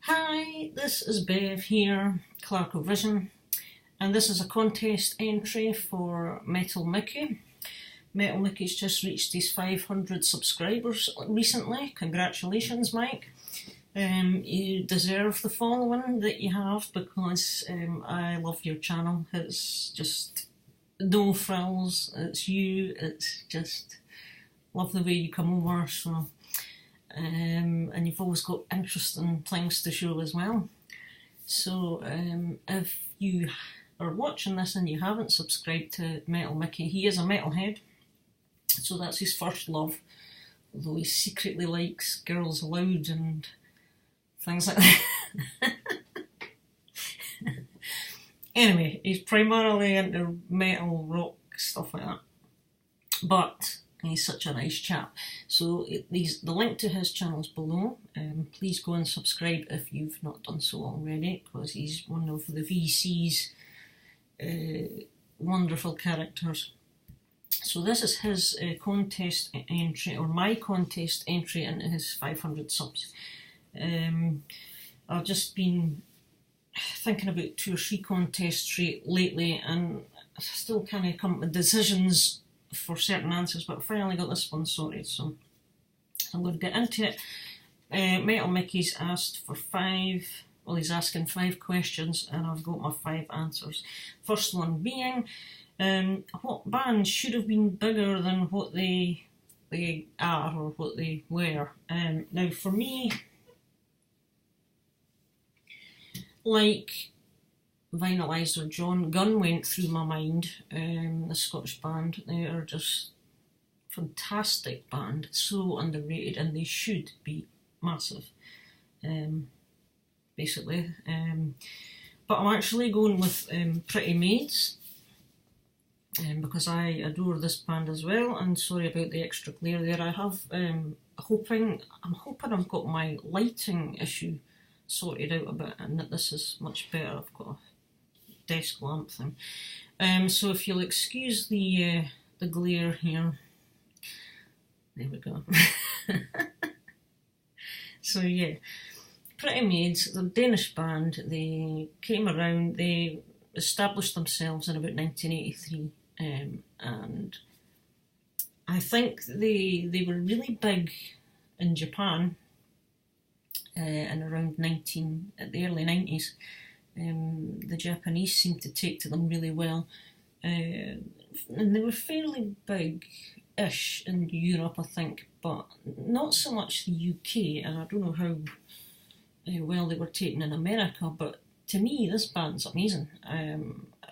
Hi, this is Bev here, Clarko Vision, and this is a contest entry for Metal Mickey. Metal Mickey's just reached his 500 subscribers recently. Congratulations, Mike. You deserve the following that you have because I love your channel. It's just no frills, it's you, it's just love the way you come over, and you've always got interesting things to show as well. So if you are watching this and you haven't subscribed to Metal Mickey, he is a metalhead, so that's his first love, although he secretly likes Girls Aloud and things like that. Anyway, he's primarily into metal, rock, stuff like that, but he's such a nice chap. So the link to his channel is below. Please go and subscribe if you've not done so already, because he's one of the VC's wonderful characters. So this is his contest entry, or my contest entry into his 500 subs. I've just been thinking about 2 or 3 contests lately, and I still can't come up with decisions for certain answers, but I finally got this one sorted, so I'm going to get into it. Metal Mickey's asked for 5, well, he's asking 5 questions, and I've got my 5 answers. First one being, what band should have been bigger than what they are, or what they were? Now, for me, like Vinylized John Gunn went through my mind, the Scottish band. They are just fantastic band, so underrated, and they should be massive, basically. But I'm actually going with Pretty Maids, because I adore this band as well, and sorry about the extra glare there. I have, I'm hoping I've got my lighting issue sorted out a bit, and that this is much better. I've got a desk lamp thing. So if you'll excuse the glare here. There we go. So yeah, Pretty Maids, the Danish band. They came around, they established themselves in about 1983, and I think they were really big in Japan in around at the early 90s. The Japanese seemed to take to them really well, and they were fairly big-ish in Europe, I think, but not so much the UK, and I don't know how well they were taken in America, but to me this band's amazing. I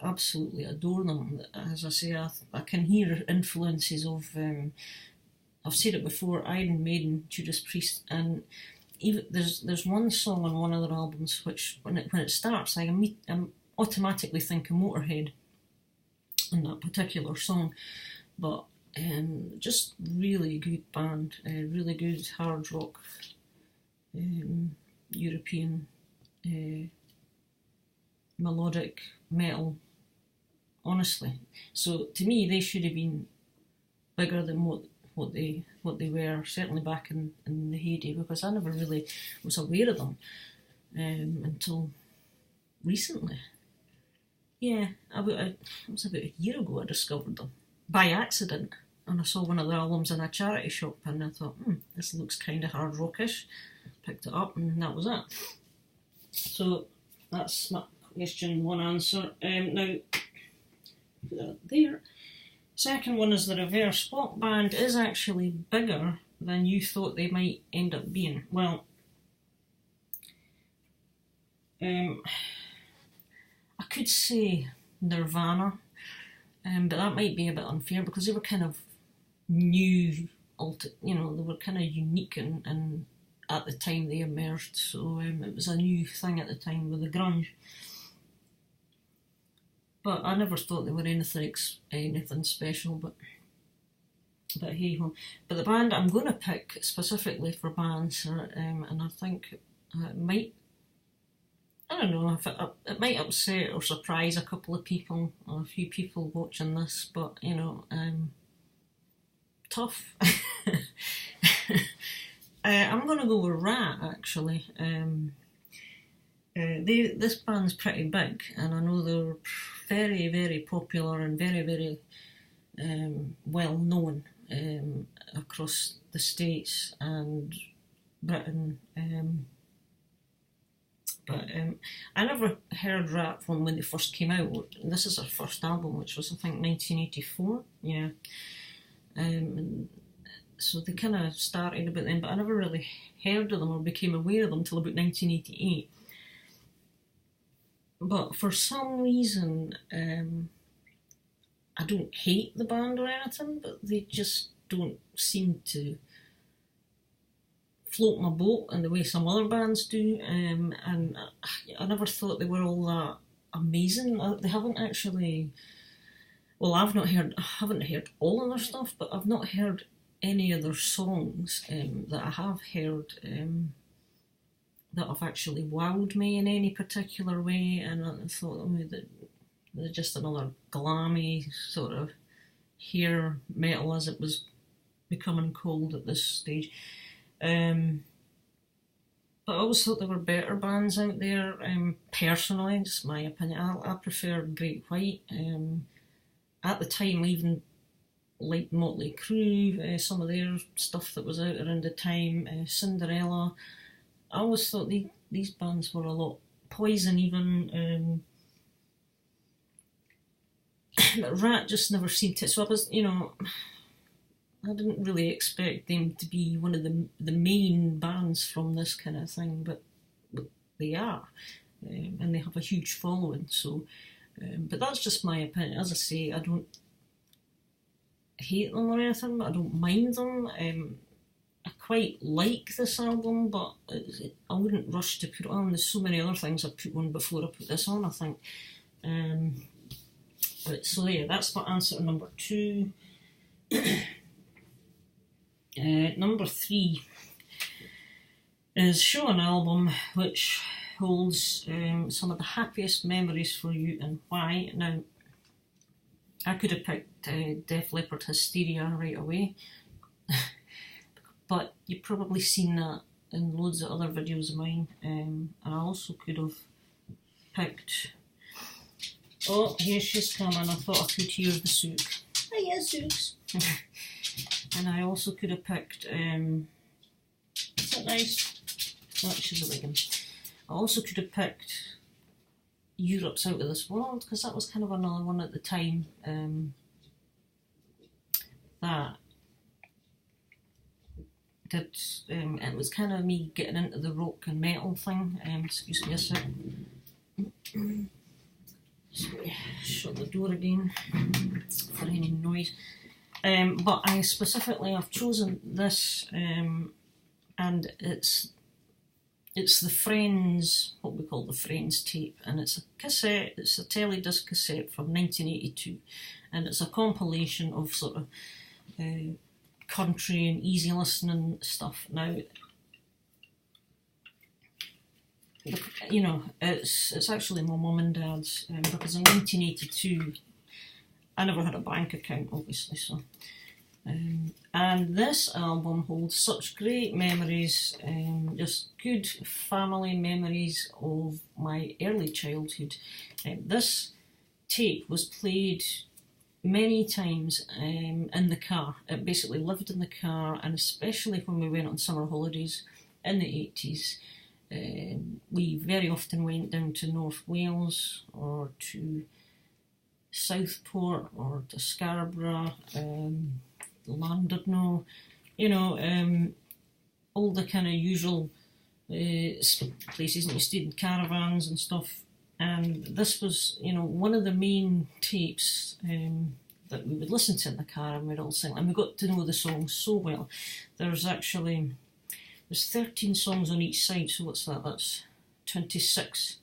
absolutely adore them. As I say, I can hear influences of, I've said it before, Iron Maiden, Judas Priest, and even there's one song on one of their albums which when it starts I'm automatically thinking Motorhead in that particular song, but just really good band, really good hard rock, European melodic metal, honestly. So to me they should have been bigger than what they were, certainly back in the heyday, because I never really was aware of them until recently. Yeah, it was about a year ago I discovered them by accident, and I saw one of their albums in a charity shop, and I thought, this looks kind of hard rockish. Picked it up, and that was it. So that's my question 1 answer. Now, put that there. Second one is the reverse. What band is actually bigger than you thought they might end up being? Well, I could say Nirvana, but that might be a bit unfair because they were kind of new, they were kind of unique and at the time they emerged, so it was a new thing at the time with the grunge. But I never thought they were anything special, but hey ho. But the band I'm going to pick specifically for bands, and I think it might, I don't know if it might upset or surprise a couple of people, or a few people watching this, but tough. I'm going to go with Rat, actually. this band's pretty big, and I know they're very, very popular and very, very well known across the States and Britain. But I never heard Rat from when they first came out. This is their first album, which was, I think, 1984. Yeah. So they kind of started about then, but I never really heard of them or became aware of them until about 1988. But for some reason, I don't hate the band or anything, but they just don't seem to float my boat in the way some other bands do. And I never thought they were all that amazing. They haven't actually. Well, I haven't heard all of their stuff, but I've not heard any of their songs that I have heard that have actually wowed me in any particular way. And I thought that they're just another glammy sort of hair metal, as it was becoming called at this stage. But I always thought there were better bands out there. Personally, just my opinion, I prefer Great White. At the time, I even liked Motley Crue, some of their stuff that was out around the time, Cinderella. I always thought these bands were a lot. Poison even. But Rat just never seemed to. So I was, I didn't really expect them to be one of the main bands from this kind of thing, but they are, and they have a huge following. So, but that's just my opinion. As I say, I don't hate them or anything, but I don't mind them. I quite like this album, but I wouldn't rush to put it on. There's so many other things I put on before I put this on, I think. But so yeah, that's my answer to number 2. Number 3 is Show an Album which holds some of the happiest memories for you and why. Now, I could have picked Def Leppard Hysteria right away, but you've probably seen that in loads of other videos of mine. And I also could have picked... Oh, here she's coming. I thought I could hear the souk. Hiya, souks. And I also could have picked... Is that nice? Oh, she's a wiggin. I also could have picked Europe's Out of This World, because that was kind of another one at the time that did... it was kind of me getting into the rock and metal thing. Excuse me a sec. So, shut the door again for any noise. But I specifically have chosen this, and it's the Friends, what we call the Friends tape, and it's a cassette. It's a teledisc cassette from 1982, and it's a compilation of sort of country and easy listening stuff. Now, it's actually my mum and dad's, because in 1982 I never had a bank account, obviously, so and this album holds such great memories, just good family memories of my early childhood. This tape was played many times in the car. It basically lived in the car, and especially when we went on summer holidays in the 80s. We very often went down to North Wales or to Southport or to Scarborough, Llandudno, all the kind of usual places, and you stayed in caravans and stuff. And this was, one of the main tapes that we would listen to in the car, and we'd all sing, and we got to know the songs so well. There's 13 songs on each side, so what's that? That's 26.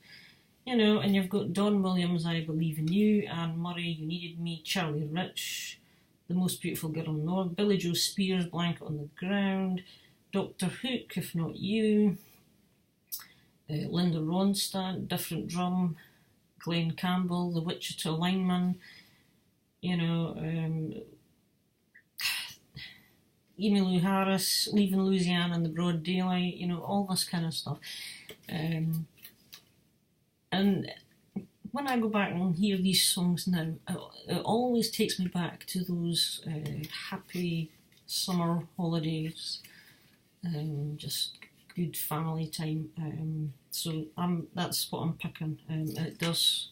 And you've got Don Williams, I Believe in You, Anne Murray, You Needed Me, Charlie Rich, The Most Beautiful Girl on North, Billy Joe Spears, Blanket on the Ground, Dr. Hook, If Not You, Linda Ronstadt, Different Drum, Glenn Campbell, The Wichita Lineman, Emmylou Harris, Leaving Louisiana in the Broad Daylight, all this kind of stuff. And when I go back and hear these songs now, it always takes me back to those happy summer holidays, just good family time. So that's what I'm picking. It does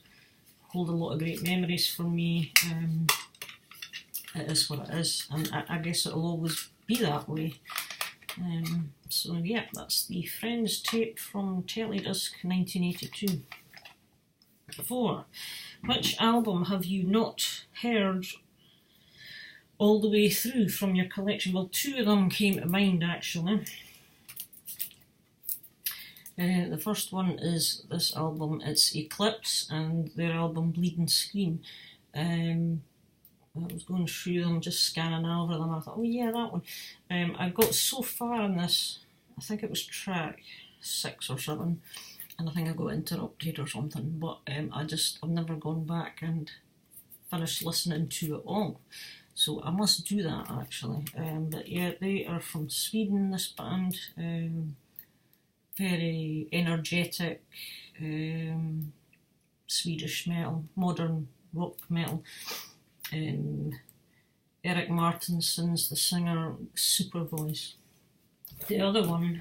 hold a lot of great memories for me. It is what it is, and I guess it'll always be that way. So yeah, that's the Friends tape from Teledisc 1982. 4. Which album have you not heard all the way through from your collection? Well, 2 of them came to mind actually. The first one is this album. It's Eclipse and their album Bleeding Scream. I was going through them, just scanning over them. I thought, oh yeah, that one. I got so far in this, I think it was track 6 or 7, and I think I got interrupted or something, but I've never gone back and finished listening to it all. So I must do that actually. But yeah, they are from Sweden, this band. Very energetic Swedish metal, modern rock metal. Eric Martinson's the singer, super voice. The other one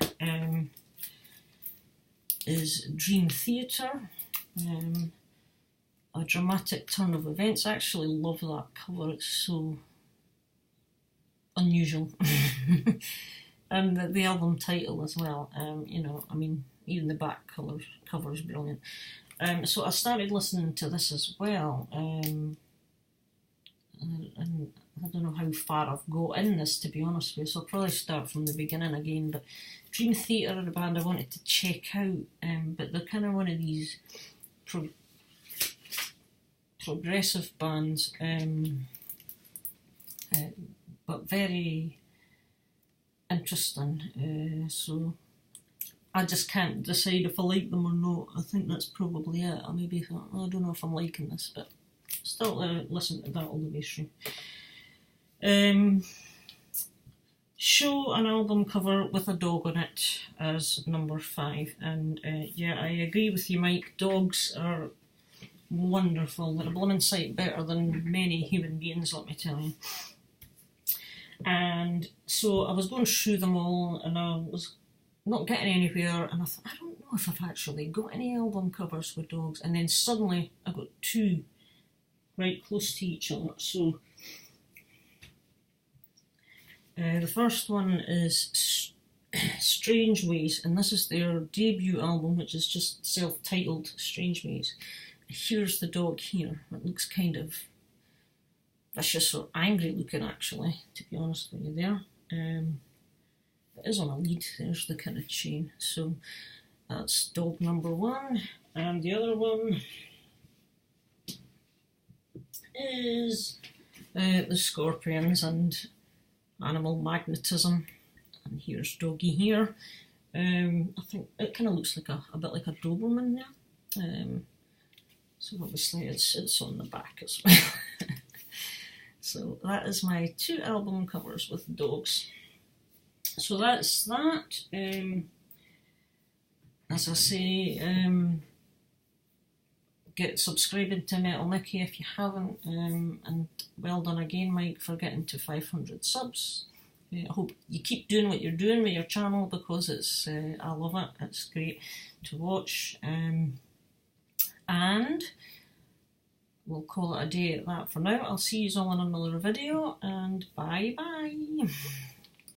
is Dream Theater, A Dramatic Turn of Events. I actually love that cover, it's so unusual. And the album title as well, you know, I mean, even the back cover's brilliant. So I started listening to this as well, and I don't know how far I've got in this, to be honest with you, so I'll probably start from the beginning again. But Dream Theater are a band I wanted to check out, but they're kind of one of these progressive bands, but very interesting. So I just can't decide if I like them or not. I think that's probably it. I maybe thought, oh, I don't know if I'm liking this, but still listen to that all the way through. Show an album cover with a dog on it as number 5, and yeah, I agree with you, Mike. Dogs are wonderful. They're a blooming sight better than many human beings, let me tell you. And so I was going through them all, and I was not getting anywhere, and I thought, I don't know if I've actually got any album covers with dogs. And then suddenly I got 2 right close to each other. So the first one is Strange Ways, and this is their debut album, which is just self-titled Strange Ways. Here's the dog here. It looks kind of vicious or angry looking, actually, to be honest with you there. It is on a lead. There's the kind of chain. So that's dog number 1. And the other one is the Scorpions and Animal Magnetism. And here's Doggy here. I think it kind of looks like a bit like a Doberman there. So obviously it's on the back as well. So that is my 2 album covers with dogs. So that's that. As I say, get subscribing to Metal Mickey if you haven't, and well done again, Mike, for getting to 500 subs. I hope you keep doing what you're doing with your channel, because it's I love it. It's great to watch, and we'll call it a day at that for now. I'll see you all in another video, and bye bye.